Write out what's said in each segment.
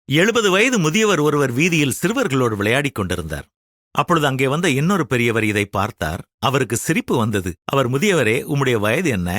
70 வயது முதியவர் ஒருவர் வீதியில் சிறுவர்களோடு விளையாடிக் கொண்டிருந்தார். அப்பொழுது அங்கே வந்த இன்னொரு பெரியவர் இதை பார்த்தார். அவருக்கு சிரிப்பு வந்தது. அவர், முதியவரே, உம்முடைய வயது என்ன?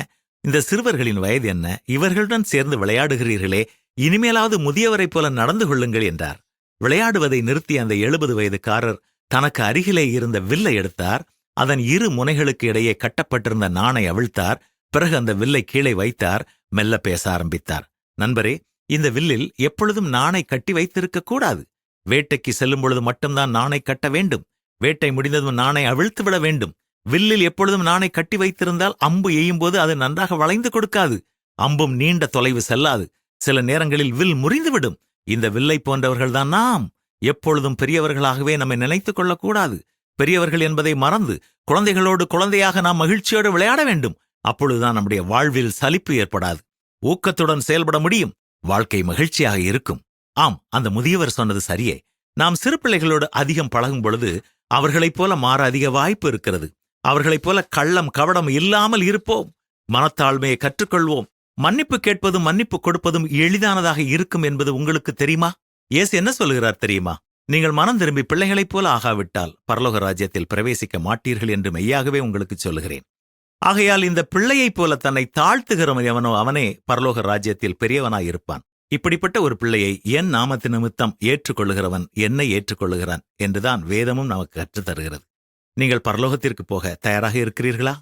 இந்த சிறுவர்களின் வயது என்ன? இவர்களுடன் சேர்ந்து விளையாடுகிறீர்களே, இனிமேலாவது முதியவரைப் போல நடந்து கொள்ளுங்கள் என்றார். விளையாடுவதை நிறுத்திய அந்த 70 வயதுக்காரர் தனக்கு அருகிலே இருந்த வில்லை எடுத்தார். அதன் இரு முனைகளுக்கு இடையே கட்டப்பட்டிருந்த நாணை அவிழ்த்தார். பிறகு அந்த வில்லை கீழே வைத்தார். மெல்ல பேச ஆரம்பித்தார். நண்பரே, இந்த வில்லில் எப்பொழுதும் நாணை கட்டி வைத்திருக்க கூடாது. வேட்டைக்கு செல்லும் பொழுது மட்டும்தான் நாணை கட்ட வேண்டும். வேட்டை முடிந்ததும் நாணை அவிழ்த்து விட வேண்டும். வில்லில் எப்பொழுதும் நாணை கட்டி வைத்திருந்தால் அம்பு எய்யும் போது அது நன்றாக வளைந்து கொடுக்காது. அம்பும் நீண்ட தொலைவு செல்லாது. சில நேரங்களில் வில் முறிந்துவிடும். இந்த வில்லை போன்றவர்கள்தான் நாம். எப்பொழுதும் பெரியவர்களாகவே நம்மை நினைத்துக் கொள்ளக்கூடாது. பெரியவர்கள் என்பதை மறந்து குழந்தைகளோடு குழந்தையாக நாம் மகிழ்ச்சியோடு விளையாட வேண்டும். அப்பொழுதுதான் நம்முடைய வாழ்வில் சலிப்பு ஏற்படாது. ஊக்கத்துடன் செயல்பட முடியும். வாழ்க்கை மகிழ்ச்சியாக இருக்கும். ஆம், அந்த முதியவர் சொன்னது சரியே. நாம் சிறு பிள்ளைகளோடு அதிகம் பழகும் பொழுது அவர்களைப் போல மாற அதிக வாய்ப்பு இருக்கிறது. அவர்களைப் போல கள்ளம் கவடம் இல்லாமல் இருப்போம். மனத்தாழ்மையை கற்றுக்கொள்வோம். மன்னிப்பு கேட்பதும் மன்னிப்பு கொடுப்பதும் எளிதானதாக இருக்கும் என்பது உங்களுக்கு தெரியுமா? இயேசு என்ன சொல்கிறார் தெரியுமா? நீங்கள் மனம் திரும்பி பிள்ளைகளைப் போல ஆகாவிட்டால் பரலோக ராஜ்யத்தில் பிரவேசிக்க மாட்டீர்கள் என்று மெய்யாகவே உங்களுக்கு சொல்லுகிறேன். ஆகையால் இந்த பிள்ளையைப் போல தன்னை தாழ்த்துகிறவன் எவனோ அவனே பரலோக ராஜ்யத்தில் பெரியவனாயிருப்பான். இப்படிப்பட்ட ஒரு பிள்ளையை என் நாமத்து நிமித்தம் ஏற்றுக்கொள்ளுகிறவன் என்னை ஏற்றுக்கொள்ளுகிறான் என்றுதான் வேதமும் நமக்கு கற்றுத்தருகிறது. நீங்கள் பரலோகத்திற்கு போக தயாராக இருக்கிறீர்களா?